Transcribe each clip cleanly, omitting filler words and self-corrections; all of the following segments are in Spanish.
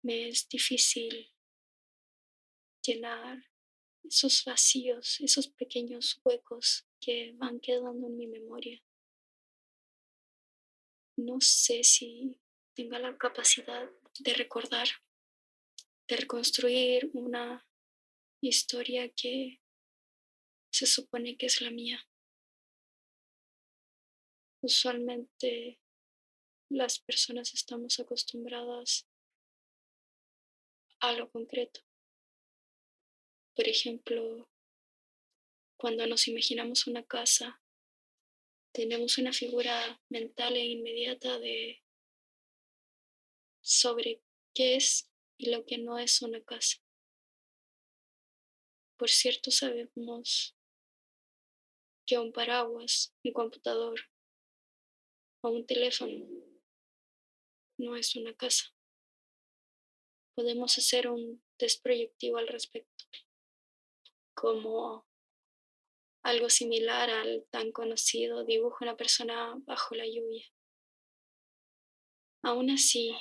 Me es difícil llenar esos vacíos, esos pequeños huecos que van quedando en mi memoria. No sé si tenga la capacidad de recordar, de reconstruir una historia que se supone que es la mía. Usualmente las personas estamos acostumbradas a lo concreto. Por ejemplo, cuando nos imaginamos una casa, tenemos una figura mental e inmediata de sobre qué es y lo que no es una casa. Por cierto, sabemos que un paraguas, un computador o un teléfono no es una casa. Podemos hacer un test proyectivo al respecto, como algo similar al tan conocido dibujo de una persona bajo la lluvia. Aún así,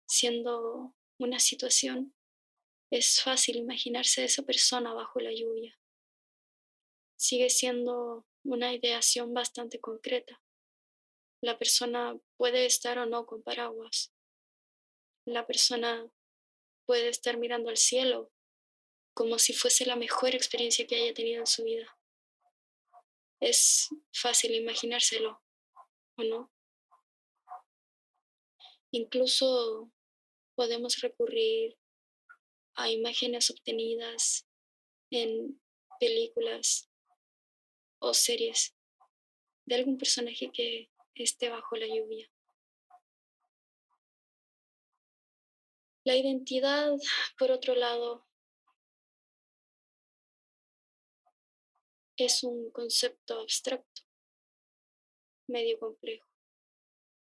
siendo una situación, es fácil imaginarse a esa persona bajo la lluvia. Sigue siendo una ideación bastante concreta. La persona puede estar o no con paraguas. La persona puede estar mirando al cielo como si fuese la mejor experiencia que haya tenido en su vida. Es fácil imaginárselo, ¿o no? Incluso podemos recurrir a imágenes obtenidas en películas o series de algún personaje que esté bajo la lluvia. La identidad, por otro lado, es un concepto abstracto, medio complejo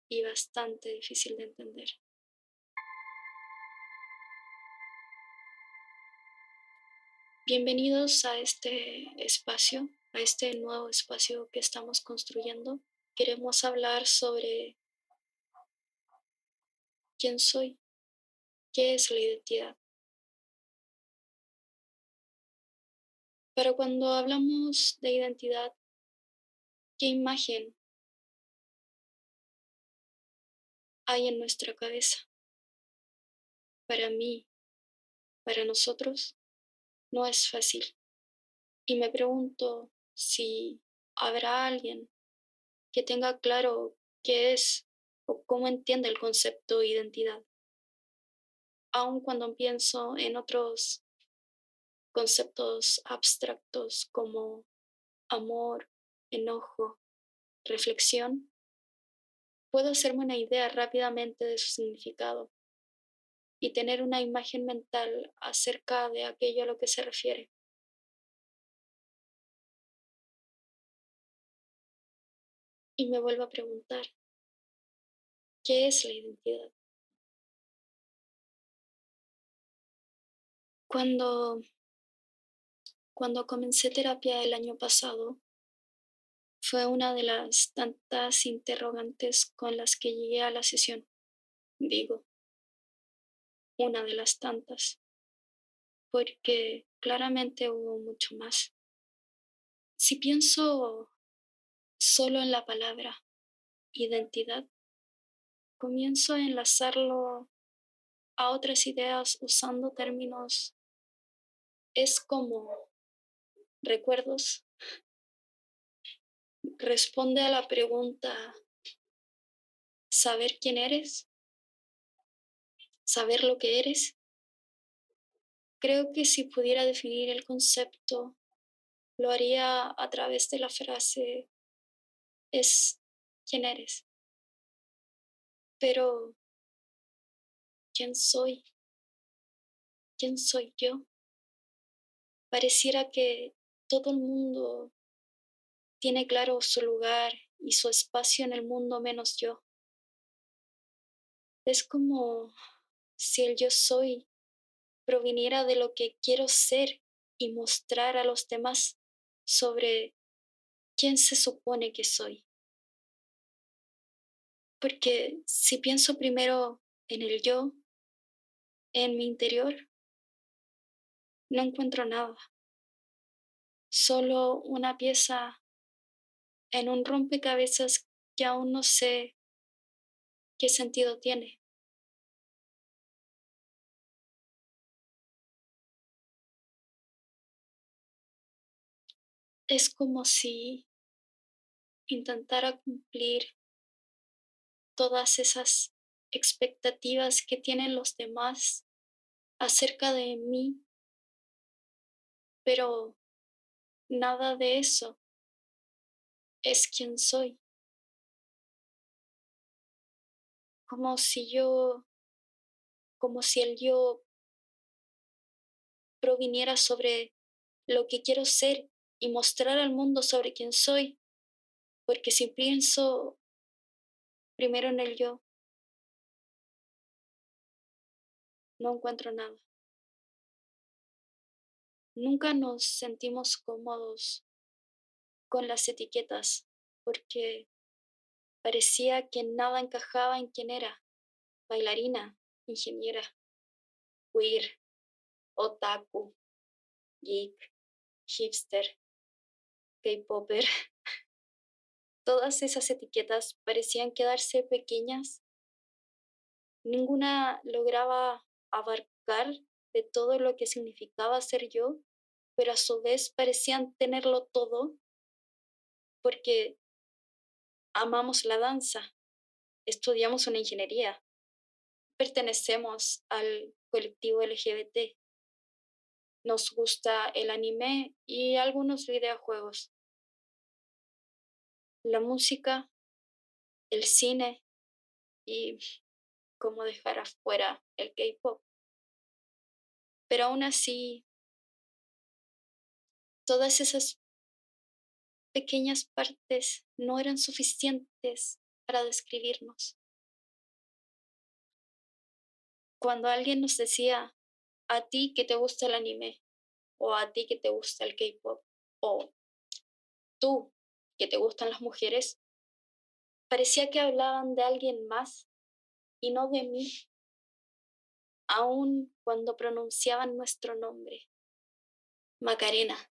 y bastante difícil de entender. Bienvenidos a este espacio, a este nuevo espacio que estamos construyendo. Queremos hablar sobre quién soy, qué es la identidad. Pero cuando hablamos de identidad, ¿qué imagen hay en nuestra cabeza? Para mí, para nosotros, no es fácil. Y me pregunto si habrá alguien que tenga claro qué es o cómo entiende el concepto de identidad. Aun cuando pienso en otros conceptos abstractos como amor, enojo, reflexión, puedo hacerme una idea rápidamente de su significado y tener una imagen mental acerca de aquello a lo que se refiere. Y me vuelvo a preguntar, ¿qué es la identidad? Cuando, cuando comencé terapia el año pasado, fue una de las tantas interrogantes con las que llegué a la sesión. Digo, una de las tantas, porque claramente hubo mucho más. Si pienso solo en la palabra identidad, comienzo a enlazarlo a otras ideas usando términos, es como recuerdos, responde a la pregunta, ¿saber quién eres? ¿Saber lo que eres? Creo que si pudiera definir el concepto, lo haría a través de la frase, es quién eres. Pero, ¿quién soy? ¿Quién soy yo? Pareciera que todo el mundo tiene claro su lugar y su espacio en el mundo menos yo. Es como si el yo soy proviniera de lo que quiero ser y mostrar a los demás sobre quién se supone que soy. Porque si pienso primero en el yo, En mi interior no encuentro nada, solo una pieza en un rompecabezas que aún no sé qué sentido tiene. Es como si intentara cumplir todas esas expectativas que tienen los demás acerca de mí, pero nada de eso es quien soy. Como si yo, como si el yo proviniera sobre lo que quiero ser y mostrar al mundo sobre quién soy, porque si pienso primero en el yo, no encuentro nada. Nunca nos sentimos cómodos con las etiquetas, porque parecía que nada encajaba en quién era: bailarina, ingeniera, queer, otaku, geek, hipster, K-popper. Todas esas etiquetas parecían quedarse pequeñas. Ninguna lograba abarcar de todo lo que significaba ser yo, pero a su vez parecían tenerlo todo porque amamos la danza, estudiamos una ingeniería, pertenecemos al colectivo LGBT, nos gusta el anime y algunos videojuegos, la música, el cine y cómo dejar afuera el K-pop. Pero aún así, todas esas pequeñas partes no eran suficientes para describirnos. Cuando alguien nos decía: a ti que te gusta el anime, o a ti que te gusta el K-pop, o tú que te gustan las mujeres, parecía que hablaban de alguien más y no de mí, aun cuando pronunciaban nuestro nombre, Macarena.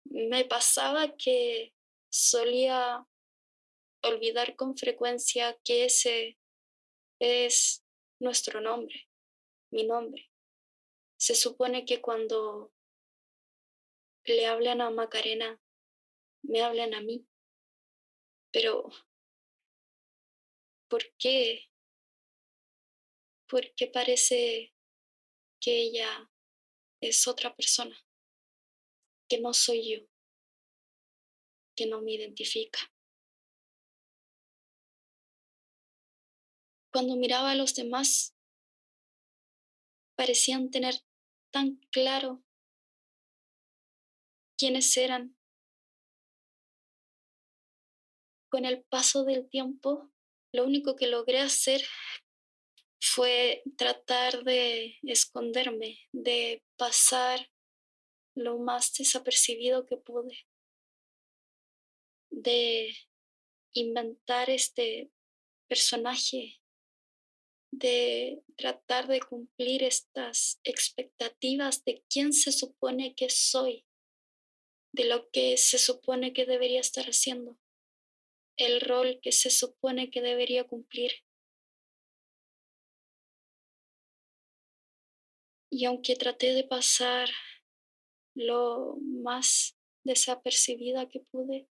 Me pasaba que solía olvidar con frecuencia que ese es nuestro nombre, mi nombre. Se supone que cuando le hablan a Macarena, me hablan a mí, pero ¿por qué? Porque parece que ella es otra persona, que no soy yo, que no me identifica. Cuando miraba a los demás, parecían tener tan claro quiénes eran. Con el paso del tiempo, lo único que logré hacer fue tratar de esconderme, de pasar lo más desapercibido que pude, de inventar este personaje, de tratar de cumplir estas expectativas de quién se supone que soy, de lo que se supone que debería estar haciendo, el rol que se supone que debería cumplir. Y aunque traté de pasar lo más desapercibida que pude,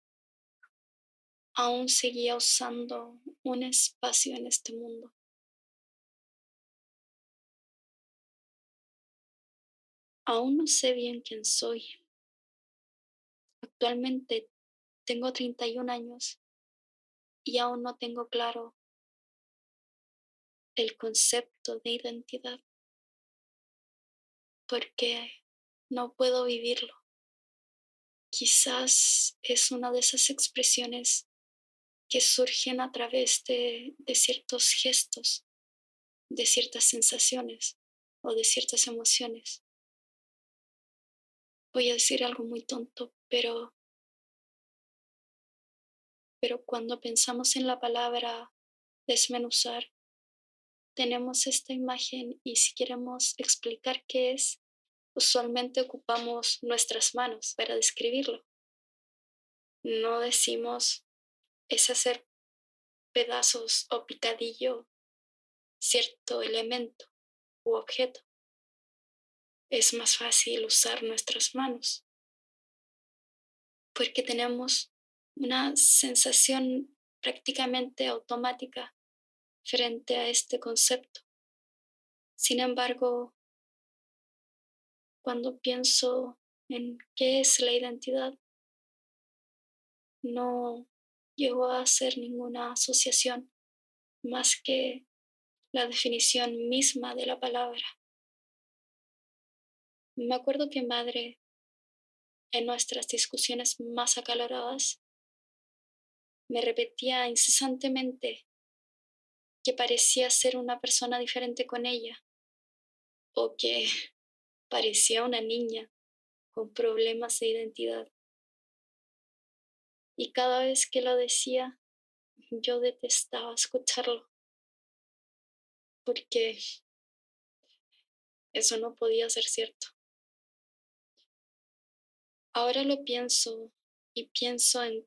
aún seguía usando un espacio en este mundo. Aún no sé bien quién soy. Actualmente tengo 31 años y aún no tengo claro el concepto de identidad porque no puedo vivirlo. Quizás es una de esas expresiones que surgen a través de ciertos gestos, de ciertas sensaciones o de ciertas emociones. Voy a decir algo muy tonto, pero cuando pensamos en la palabra desmenuzar, tenemos esta imagen y si queremos explicar qué es, usualmente ocupamos nuestras manos para describirlo. No decimos es hacer pedazos o picadillo cierto elemento u objeto. Es más fácil usar nuestras manos porque tenemos una sensación prácticamente automática frente a este concepto. Sin embargo, cuando pienso en qué es la identidad, no llego a hacer ninguna asociación más que la definición misma de la palabra. Me acuerdo que madre, en nuestras discusiones más acaloradas, me repetía incesantemente que parecía ser una persona diferente con ella o que parecía una niña con problemas de identidad. Y cada vez que lo decía, yo detestaba escucharlo porque eso no podía ser cierto. Ahora lo pienso y pienso en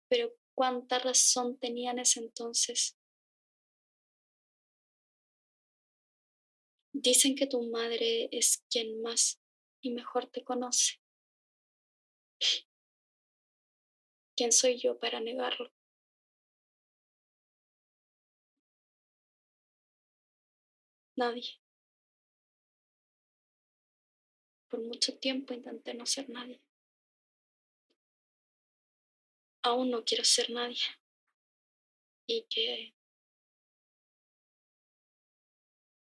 pero cuánta razón tenía en ese entonces. Dicen que tu madre es quien más y mejor te conoce. ¿Quién soy yo para negarlo? Nadie. Por mucho tiempo intenté no ser nadie. Aún no quiero ser nadie. Y que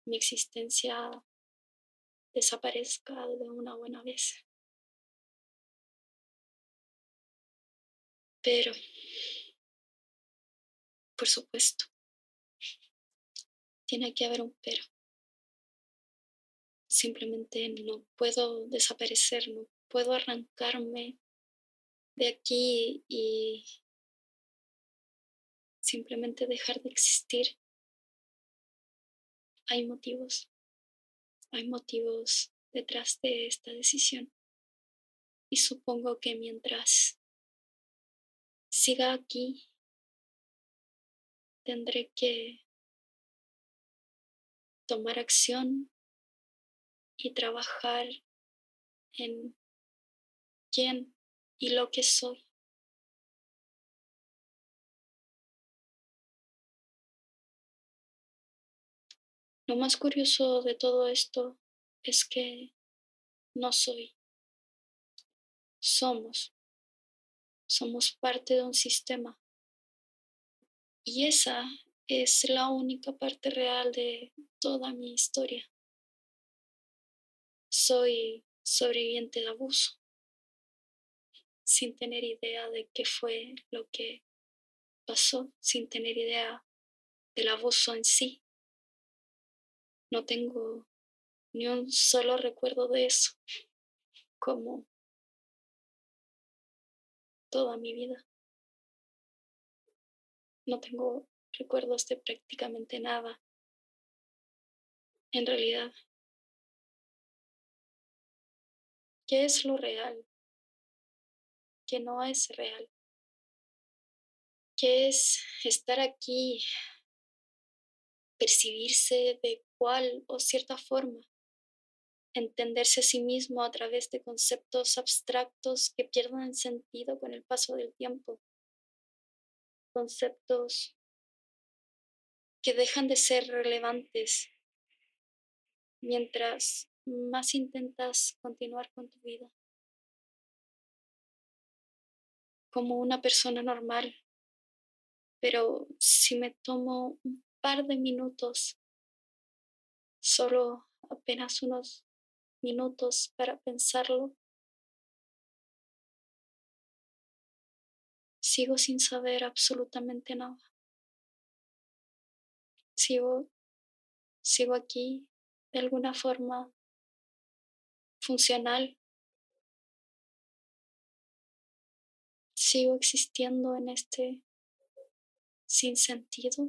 mi existencia desaparezca de una buena vez. Pero, por supuesto, tiene que haber un pero. Simplemente no puedo desaparecer, no puedo arrancarme de aquí y simplemente dejar de existir. Hay hay motivos detrás de esta decisión. Y supongo que mientras siga aquí, tendré que tomar acción y trabajar en quién y lo que soy. Lo más curioso de todo esto es que no soy, somos, somos parte de un sistema. Y esa es la única parte real de toda mi historia. Soy sobreviviente de abuso, sin tener idea de qué fue lo que pasó, sin tener idea del abuso en sí. No tengo ni un solo recuerdo de eso, como toda mi vida. No tengo recuerdos de prácticamente nada. En realidad, ¿qué es lo real? ¿Qué no es real? ¿Qué es estar aquí, percibirse de cual o cierta forma, entenderse a sí mismo a través de conceptos abstractos que pierden sentido con el paso del tiempo, conceptos que dejan de ser relevantes mientras más intentas continuar con tu vida como una persona normal? Pero si me tomo un par de minutos, solo apenas unos minutos para pensarlo, sigo sin saber absolutamente nada. Sigo, sigo aquí de alguna forma funcional, sigo existiendo en este sinsentido.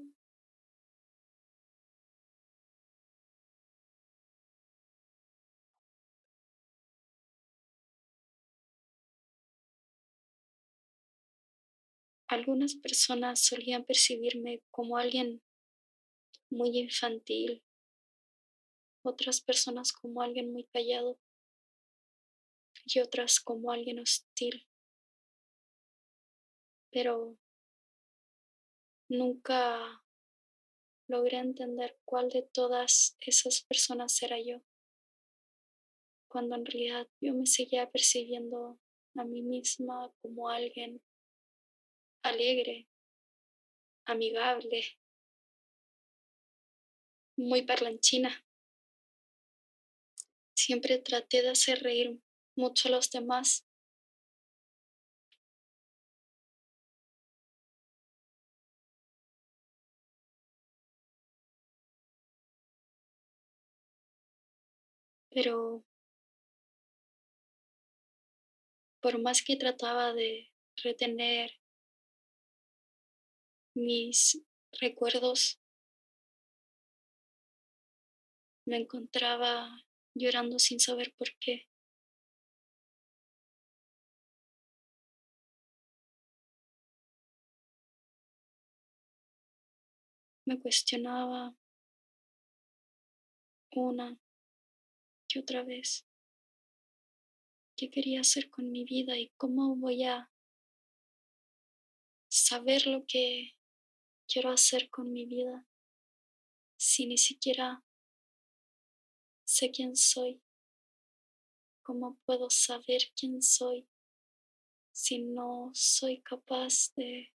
Algunas personas solían percibirme como alguien muy infantil, otras personas como alguien muy callado y otras como alguien hostil, pero nunca logré entender cuál de todas esas personas era yo, cuando en realidad yo me seguía percibiendo a mí misma como alguien alegre, amigable, muy parlanchina. Siempre traté de hacer reír mucho a los demás, pero por más que trataba de retener mis recuerdos, me encontraba llorando sin saber por qué. Me cuestionaba una y otra vez qué quería hacer con mi vida y cómo voy a saber lo que quiero hacer con mi vida si ni siquiera sé quién soy. ¿Cómo puedo saber quién soy si no soy capaz de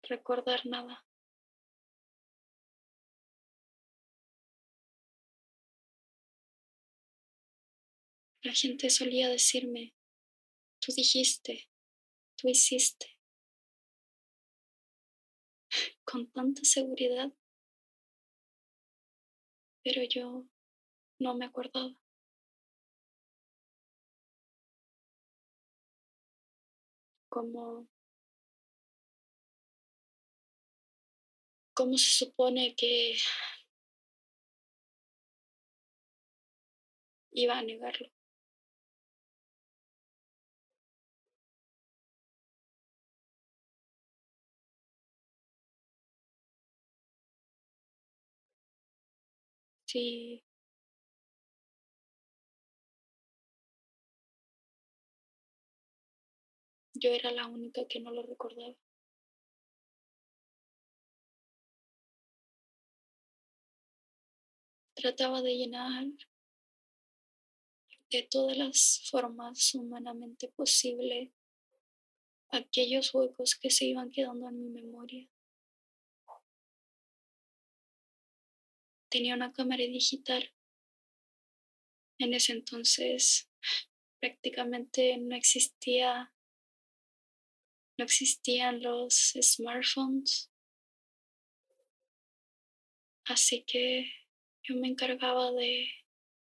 recordar nada? La gente solía decirme, tú dijiste, tú hiciste, con tanta seguridad, pero yo no me acordaba. ¿Cómo, cómo se supone que iba a negarlo? Si yo era la única que no lo recordaba. Trataba de llenar de todas las formas humanamente posible aquellos huecos que se iban quedando en mi memoria. Tenía una cámara digital. En ese entonces prácticamente no existían los smartphones, así que yo me encargaba de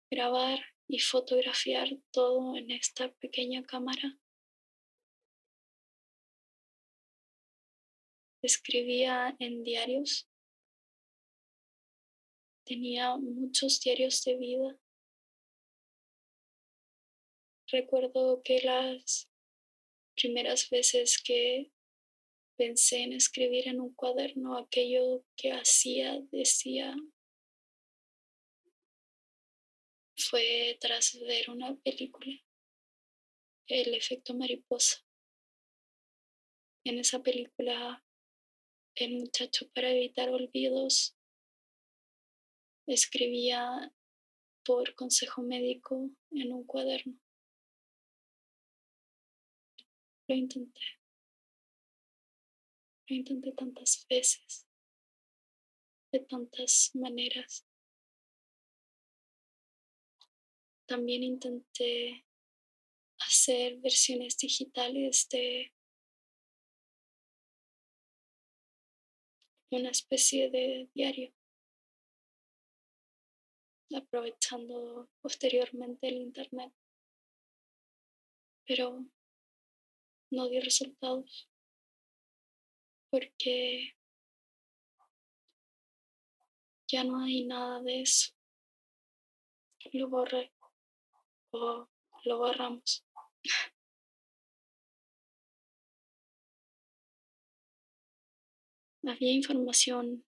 grabar y fotografiar todo en esta pequeña cámara. Escribía en diarios, tenía muchos diarios de vida. Recuerdo que las primeras veces que pensé en escribir en un cuaderno aquello que hacía, decía, fue tras ver una película, El efecto mariposa. En esa película, el muchacho, para evitar olvidos, escribía por consejo médico en un cuaderno. Lo intenté, lo intenté tantas veces, de tantas maneras. También intenté hacer versiones digitales de una especie de diario, aprovechando posteriormente el internet, pero no dio resultados porque ya no hay nada de eso. Lo borré o lo borramos. Había información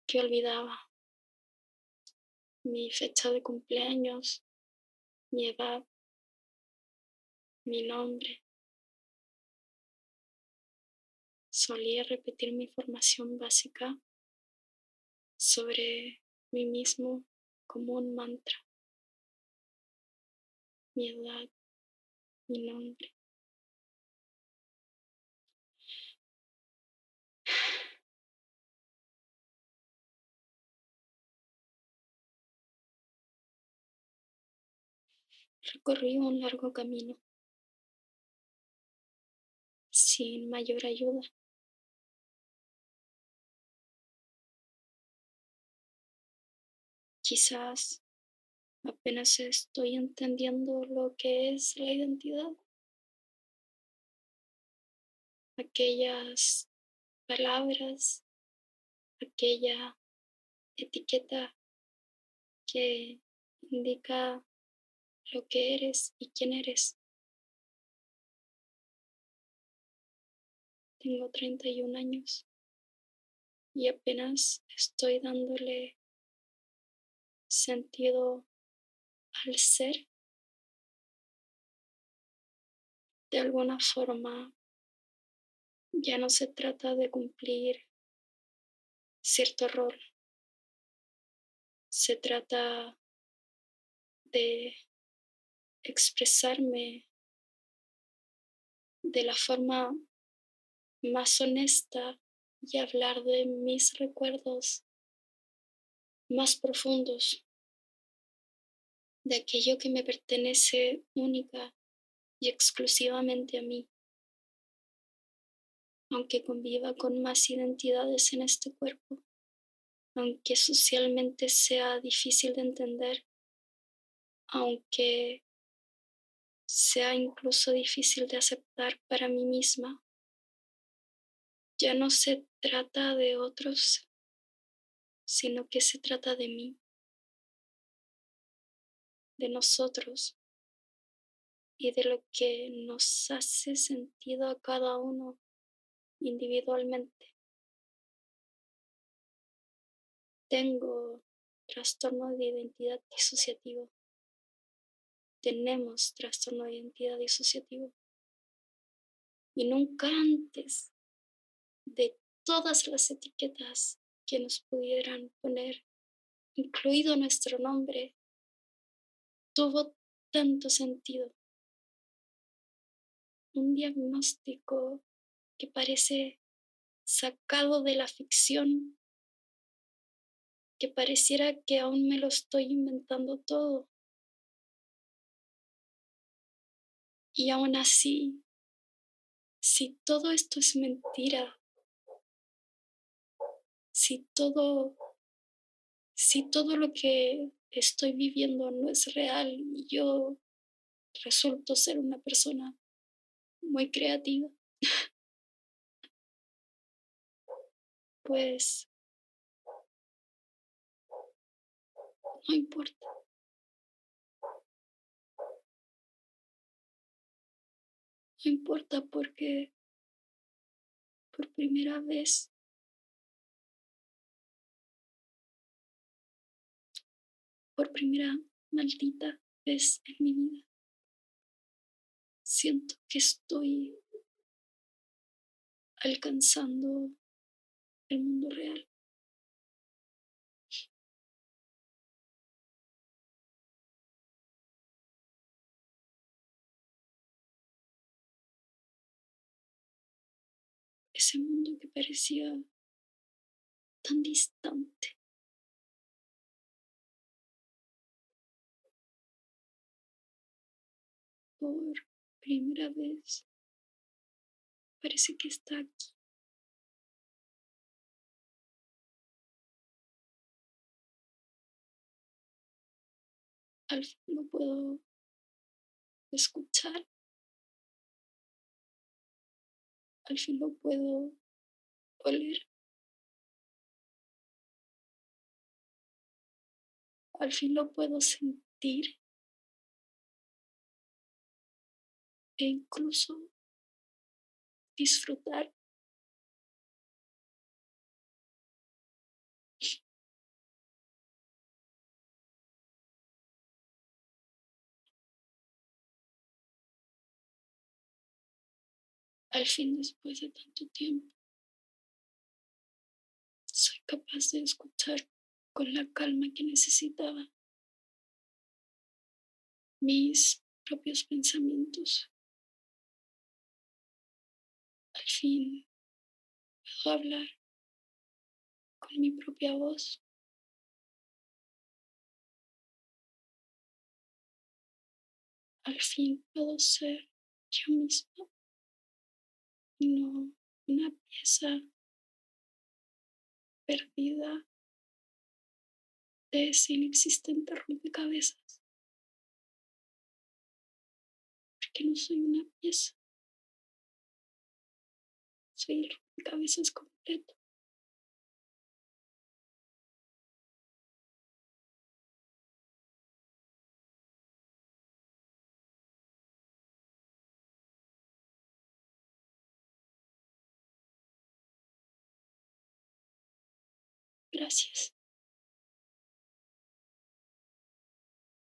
que olvidaba: mi fecha de cumpleaños, mi edad, mi nombre. Solía repetir mi información básica sobre mí mismo como un mantra: mi edad, mi nombre. Recorrí un largo camino sin mayor ayuda. Quizás apenas estoy entendiendo lo que es la identidad, aquellas palabras, aquella etiqueta que indica lo que eres y quién eres. Tengo 31 años y apenas estoy dándole sentido al ser. De alguna forma, ya no se trata de cumplir cierto rol, se trata de expresarme de la forma más honesta y hablar de mis recuerdos más profundos, de aquello que me pertenece única y exclusivamente a mí, aunque conviva con más identidades en este cuerpo, aunque socialmente sea difícil de entender, aunque sea incluso difícil de aceptar para mí misma. Ya no se trata de otros, sino que se trata de mí, de nosotros y de lo que nos hace sentido a cada uno individualmente. Tengo trastorno de identidad disociativo. Tenemos trastorno de identidad disociativo. Y nunca antes de todas las etiquetas que nos pudieran poner, incluido nuestro nombre, tuvo tanto sentido. Un diagnóstico que parece sacado de la ficción, que pareciera que aún me lo estoy inventando todo. Y aún así, si todo esto es mentira, si todo, si todo lo que estoy viviendo no es real y yo resulto ser una persona muy creativa, pues no importa. No importa porque por primera vez, por primera maldita vez en mi vida, siento que estoy alcanzando el mundo real. Ese mundo que parecía tan distante. Por primera vez parece que está aquí. Al fin lo puedo escuchar, al fin lo puedo oler, al fin lo puedo sentir e incluso disfrutar. Al fin, después de tanto tiempo, soy capaz de escuchar con la calma que necesitaba mis propios pensamientos. Al fin puedo hablar con mi propia voz. Al fin puedo ser yo misma y no una pieza perdida de ese inexistente rompecabezas, porque no soy una pieza, soy el rompecabezas completo. Gracias.